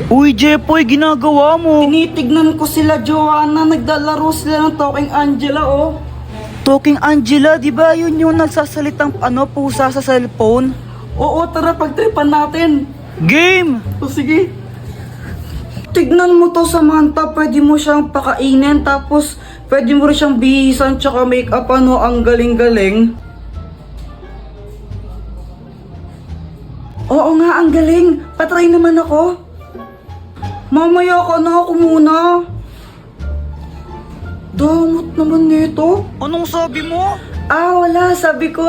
Uy, Jepoy, ginagawa mo? Tinitignan ko sila, Joanna. Naglalaro sila ng Talking Angela, oh. Talking Angela, di ba yun yung nagsasalitang pusa sa cellphone? Oo, tara, pagtripan natin. Game! O sige. Tignan mo to, Samantha. Pwede mo siyang pakainin. Tapos, pwede mo rin siyang bihisan. Tsaka make-up, ano. Ang galing-galing. Oo nga, ang galing. Patry naman ako. Mamaya ka na, ako muna. Damot naman nito. Anong sabi mo? Wala. Sabi ko,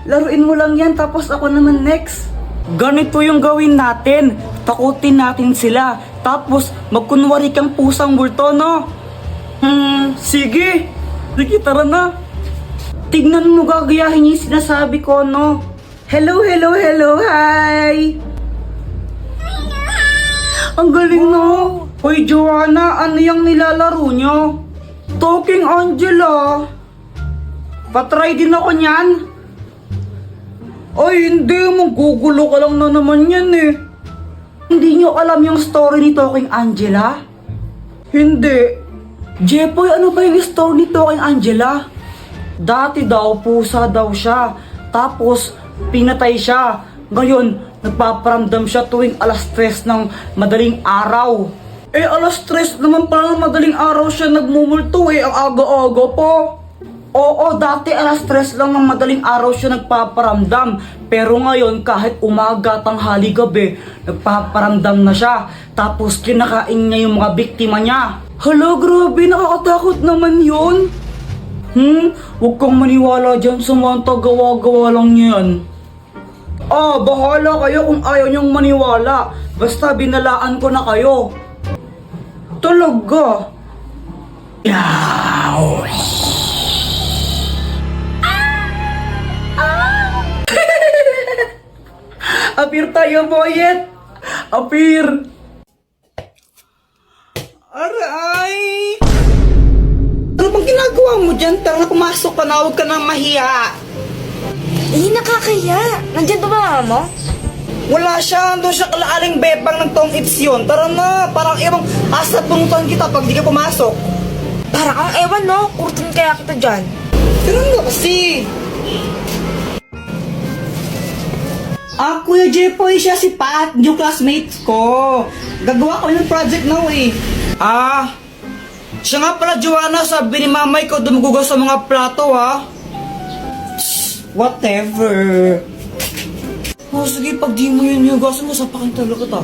laruin mo lang yan. Tapos ako naman next. Ganito yung gawin natin. Takutin natin sila. Tapos, magkunwari kang pusang multo, no? Sige. Sige, tara na. Tignan mo, gagayahin yung sinasabi ko, no? Hello, hello, hello, hi! Ang galing, no? Hoy, Joanna, ano yung nilalaro nyo? Talking Angela. Patry din ako niyan. Ay, hindi. Magugulo ka lang na naman yan, eh. Hindi nyo alam yung story ni Talking Angela? Hindi. Jepoy, ano ba yung story ni Talking Angela? Dati daw, pusa daw siya. Tapos, pinatay siya. Ngayon, nagpaparamdam siya tuwing alas 3 ng madaling araw. Alas 3 naman pala ng madaling araw siya nagmumulto, ang aga-aga po. Oo, dati alas 3 lang ng madaling araw siya nagpaparamdam. Pero ngayon, kahit umaga, tanghali, gabi, nagpaparamdam na siya. Tapos kinakain niya yung mga biktima niya. Hala, grabe, nakakatakot naman yun. Huwag kang maniwala dyan, Samantha, gawa-gawa lang yan. Bahala kayo kung ayaw niyong maniwala. Basta binalaan ko na kayo. Talaga? Yaw! Apir tayo, boyet! Apir! Aray! Ano bang ginagawa mo dyan? Tara, pumasok ka na, huwag ka nang mahiya. Nakakaya. Nandyan ba mama mo? Wala siya, doon siya kalaaling bebang ng tong ips yun. Tara na, parang ibang asabungtan kita pag di ka pumasok. Parang ang ewan, no? Kurtin kaya kita dyan. Ganun nga kasi. Kuya Jepoy, siya si Pat, yung classmate ko. Gagawa kami ng project now eh. Siya nga pala, Joanna, sabi ni mamay ko dumugugas sa mga plato, ha? Whatever. Sige, pag di mo yun yugasan mo, sapakan talaga kita.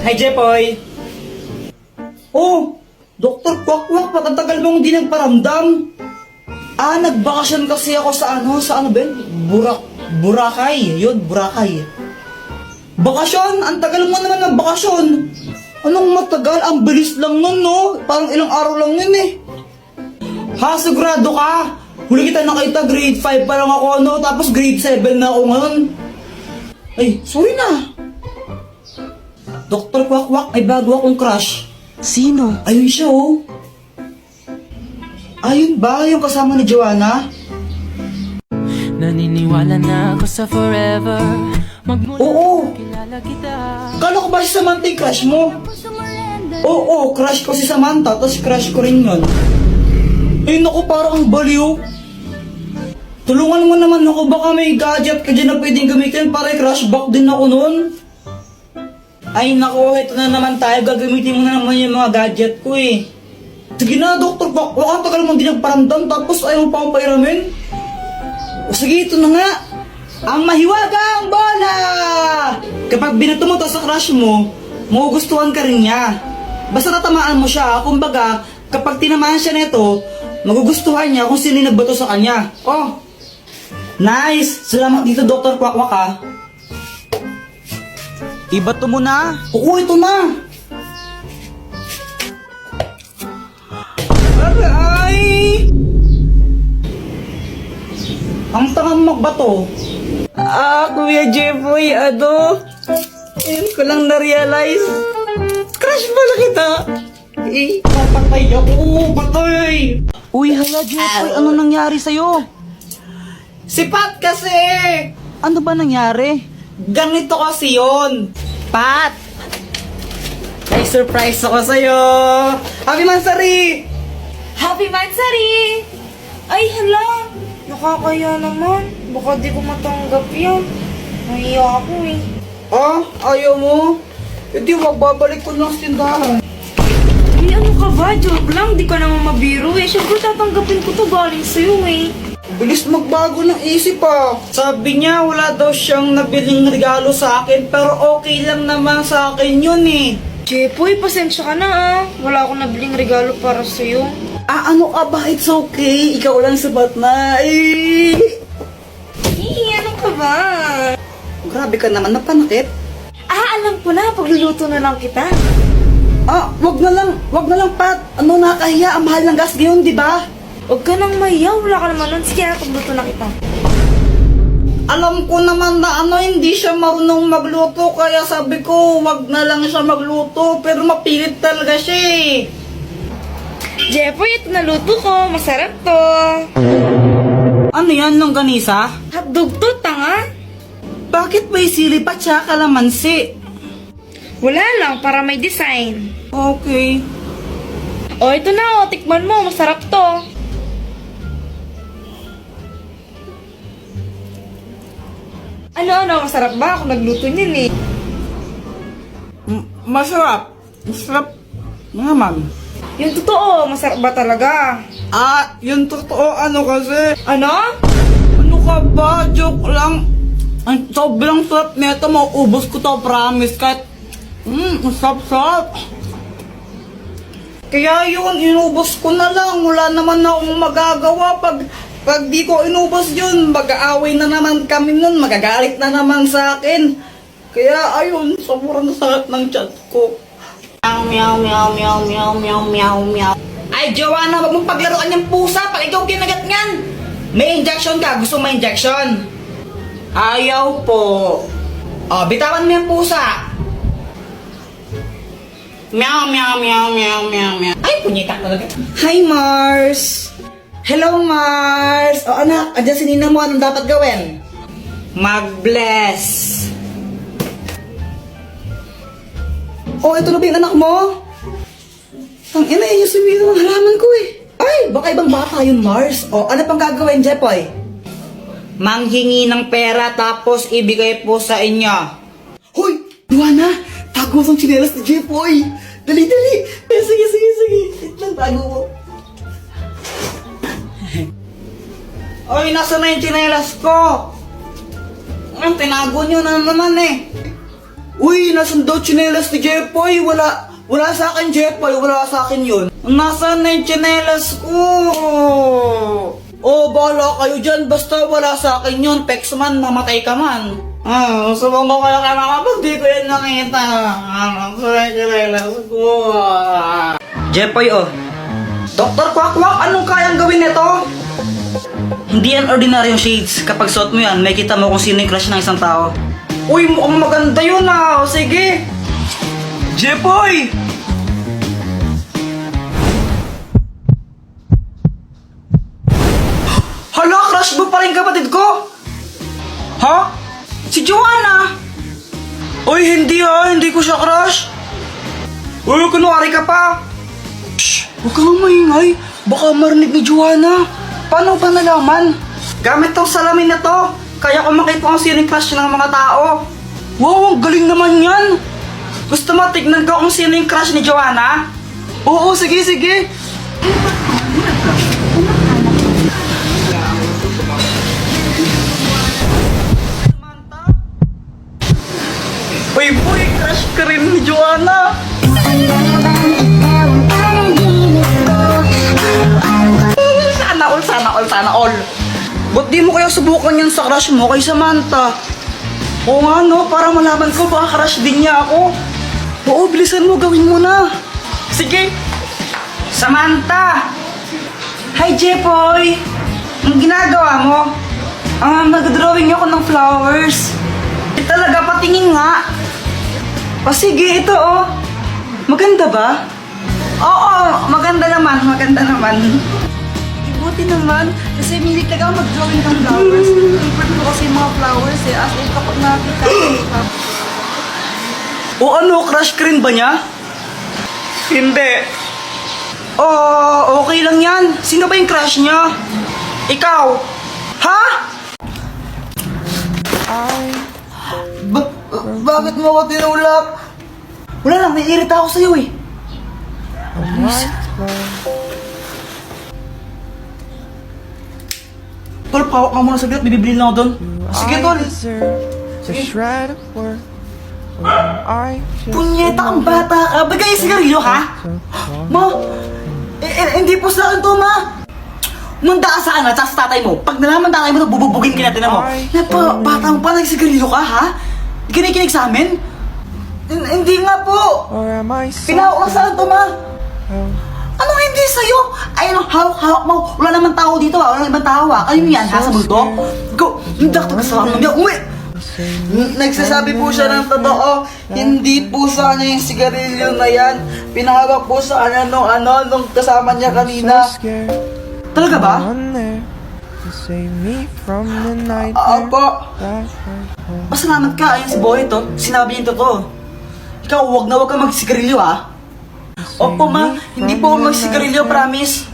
Hi, Jepoy. Dr. Kwakwak, patatagal mong di nagparamdam. Nagbakasyon kasi ako sa ano ba yun? Boracay. Yun, Boracay. Bakasyon? Ang tagal mo naman nagbakasyon. Anong matagal? Ang bilis lang nun, no? Parang ilang araw lang yun, eh. Sigurado ka? Huli kita nakita, grade 5 pa lang ako, no? Tapos grade 7 na ako ngayon. Ay, sorry na. Dr. Kwakwak, ay bago akong crush. Sino? Ayun siya, oh. Ayun ba? Yung kasama ni Joanna? Naniniwala na ako sa forever. Oo. Kilala kita. Kala ko ba si Samantha yung crush mo? Oo, crush ko si Samantha, tapos crush ko rin yun. Ay naku, parang ang baliw. Tulungan mo naman ako, baka may gadget ka dyan na pwedeng gamitin para i-crush back din ako nun. Ay naku, ito na naman tayo, gagamitin mo na naman yung mga gadget ko eh. Sige na, Dr. Baka tagal mong di nagparamdam tapos ayaw mo pa akong pairamin. Sige, ito na nga. Ang mahiwagang bola! Kapag binato mo to sa crush mo, magugustuhan ka rin niya. Basta tatamaan mo siya, kumbaga, kapag tinamaan siya nito, magugustuhan niya kung sino yung nagbato sa kanya. Nice! Salamat dito, Dr. Kwakwak, ha. Ibato mo na. Oo, ito na! Aray! Ang tangang magbato. Kuya Jepoy, ngayon ko lang na-realize. Crush pala kita. Papatay ako, patay. Uy, hala, Jepoy, ano nangyari sa'yo? Si Pat kasi! Ano ba nangyari? Ganito kasi yun. Pat! May surprise ako sa'yo! Happy Mansari! Happy Mansari! Ay, hala! Nakakaya naman. Baka di ko matanggap yan. Nahiya ako eh. Ah, ayaw mo? Hindi, magbabalik ko lang sa tindahan. Ay, ano ka ba? Joke lang. Di ka naman mabiro eh. Siyempre tatanggapin ko to galing sa'yo eh. Bilis magbago ng isip ah. Sabi niya wala daw siyang nabiling regalo sa akin pero okay lang naman sa akin yun eh. Jepoy, pasensya ka na ah. Wala akong nabiling regalo para sa'yo. Ah, ano ka ba? It's okay. Ikaw lang sabat na. Eh. Ano ka ba? Grabe ka naman, napanakit. Ah, alam ko na. Pagluluto na lang kita. Ah, wag na lang, Pat. Ano, nakakahiya. Ang mahal ng gas ngayon, di ba? Huwag ka nang mayaw. Wala ka naman nun. Sige, pagluto na kita. Alam ko naman na hindi siya marunong magluto, kaya sabi ko, wag na lang siya magluto, pero mapilit talaga siya eh. Jepoy, ito na luto ko. Masarap to. Ano yan, longganisa? Hotdog to, tanga. Bakit may sili pa tsaka kalamansi? Wala lang, para may design. Okay. O, ito na, o. Tikman mo. Masarap to. Ano, masarap ba? Ako nagluto niyan eh. Masarap. Masarap naman. Yung totoo, masarap ba talaga? Ah, yung totoo kasi. Ano? Ano ka ba? Joke lang. Ang sobrang sarap nito. Mauubos ko to, promise. Kahit, sarap-sarap. Kaya yun, inubos ko na lang. Wala naman akong magagawa. Pag di ko inubos yun, mag-aaway na naman kami nun. Magagalit na naman sa akin. Kaya ayun, sobrang sakit ng chat ko. Meow, meow, meow, meow, meow, meow, meow. Ay, Joanna, wag mong paglaruan yung pusa pag ikaw kinagat niyan. May injection ka. Gusto mo may injection? Ayaw po. Oh, bitawan mo yung pusa. Meow, meow, meow, meow, meow, meow. Ay, punyita talaga. Hi, Mars. Hello, Mars. O, anak, andyan si Nina mo. Anong dapat gawin? Mag-bless. Oh, ito na ba yung anak mo? Ang ina yun yung sumiyo ng halaman ko eh. Ay, baka ibang bata yun, Mars. O, ano pang gagawin, Jepoy? Manghingi ng pera tapos ibigay po sa inyo. Hoy, Luana, tago mo ang tsinelas ni Jepoy. Dali, dali. Sige. Wait lang, tago mo. Oy, nasa na yung tsinelas ko? Ang tinago nyo na naman eh. Uy, nasan daw tsinelas ni Jepoy? Wala sa akin, Jepoy. Wala sa akin yun. Nasaan na yung tsinelas ko? Oh, bahala kayo dyan. Basta wala sa akin yun. Pex man, mamatay ka man. Subong ko kayo kaya kapag di ko yun nakita. Nasaan yung tsinelas ko? Jepoy, oh. Dr. Quack, anong kayang gawin nito? Hindi yan ordinaryong shades. Kapag suot mo yan, may kita mo kung sino yung crush ng isang tao. Uy, mukhang maganda yun ah. O, sige. Jepoy! Hala, crush mo pa rin kapatid ko? Ha? Si Joanna? Uy, hindi ha. Hindi ko siya crush. Uy, kunwari ka pa. Shh! Huwag kang maingay. Baka marinig ni Joanna. Paano ba nalaman? Gamit tong salamin na to. Kaya ko makita kung sino yung crush ng mga tao. Wow, ang galing naman yan. Gusto mo tignan ko kung sino yung crush ni Joanna? Oo, sige. Uy, boy, crush ka rin ni Joanna. Sana all. Ba't di mo kaya subukan yan sa crush mo kay Samantha? Oo nga no, para malaman ko baka crush din niya ako. Oo, bilisan mo, gawin mo na. Sige. Samantha! Hi, Jepoy! Ang ginagawa mo? Nag-drawing ako ng flowers. Talaga, patingin nga. O sige, ito oh. Maganda ba? Oo, maganda naman. buti naman. Kasi hindi talaga ako mag-drawing ng flowers. Favorite ko kasi yung mga flowers eh. As in, kapag nakita ko, O ano, crush ka rin ba niya? Hindi. Oh, okay lang yan. Sino ba yung crush niya? Ikaw? Ha? Bakit mo ako tinulak? Wala lang, naiirita ako sa'yo eh. Tol, pawak ka muna saglit, bibibili na ako doon. Sige, Tol. Punyeta kang bata ka. Bagay yung sigarilyo, ha? Ma, hindi po sa akin to, ma. Manda ka sa akin, tsaka sa tatay mo. Pag nalaman tatay mo, bububugin ka natin mo. Bata mo pa, nagsigarilyo ka, ha? Kinikinig sa amin? Hindi nga po. Pinahawak lang sa akin to, ma. Anong hindi sa'yo? Ayun, hawak mo. Wala naman tao dito, ha? Wala naman tao, ha? Kayo yan, ha? Sa multo? Go! Hindi ako kasama mo niya. Uwi! Nagsasabi po siya ng totoo. Hindi po sa kanya yung sigarilyo na yan. Pinahawak po sa kanya nung kasama niya kanina. Talaga ba? Apo. Pasalamat ka, ayun si Boy to. Sinabi niya yung totoo. Ikaw, huwag na huwag ka magsigarilyo, ha? Opo, ma. Hindi po ako magsigarilyo, promise.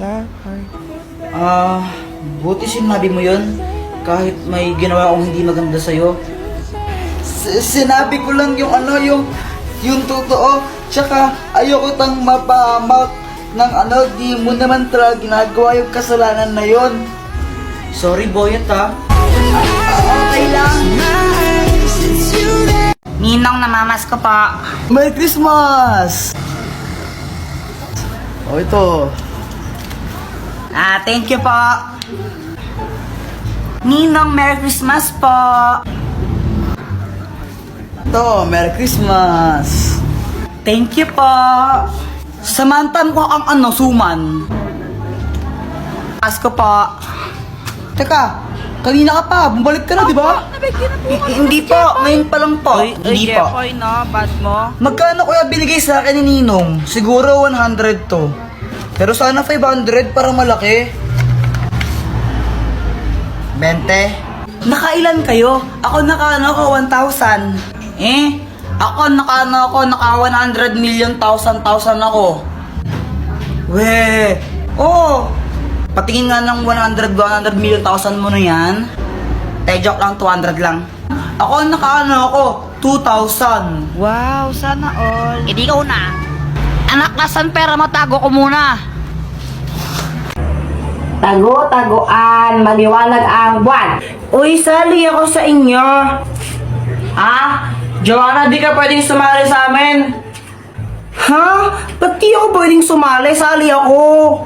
Buti sinabi mo yun. Kahit may ginawa akong hindi maganda sa'yo. Sinabi ko lang yung yung totoo. Tsaka ayoko tang mapahamak ng di mo naman talaga ginagawa yung kasalanan na yon. Sorry, Boyet, ha? Okay lang. Ninong, namamas ko po. Merry Christmas! O, ito. Thank you po. Ninong, Merry Christmas po. Ito, Merry Christmas! Thank you po. Samantan ko ang suman. Pasko po. Teka, kanina ka pa, bumalik ka na, di ba? Hindi po, ngayon pa lang po. Hindi po. Jepoy, no? Bad mo? Magkano kuya binigay sa akin ni Ninong? Siguro 100 to. Pero sana 500 para malaki. 20. Nakailan kayo? Ako naka 1,000. Ako naka 100 million thousand ako. We, oh, patingin nga ng 100 million thousand mo na yan. Joke lang, 200 lang. Ako naka 2,000. Wow, sana all. Hindi ka una. Anak, nasan pera mo? Tago ko muna. Tago-taguan, maliwanag ang buwan. Uy, sali ako sa inyo. Joanna, di ka pwedeng sumali sa amin. Ha? Ba't di ako pwedeng sumali? Sali ako.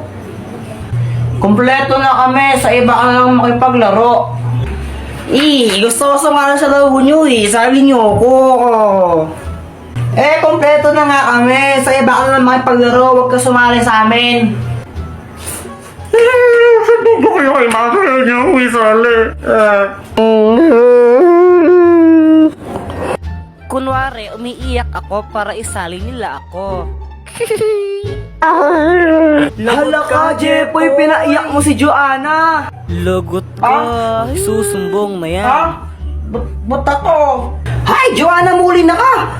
Kompleto na kami. Sa iba ka lang makipaglaro. Gusto ko sumali sa laro nyo Sali nyo ako. Kompleto na nga kami. Sa iba ka lang makipaglaro. Huwag ka sumali sa amin. Sabi ko kayo kay mama niyo sali. Kunwari, umiiyak ako para isali nila ako. Hala ka, Jepoy, pinaiyak mo si Joanna. Lagot ka. Susumbong na yan. Ba't ako? Hay, Joanna, muli na ka.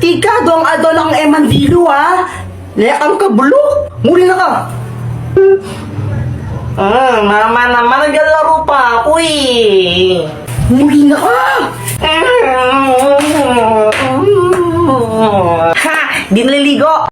Tika, doang lang Emandilo, ha? Layak ang kabulok. Muli na ka. Mama naman, naglalaro pa ako Muli na ka. Ha, di naliligo.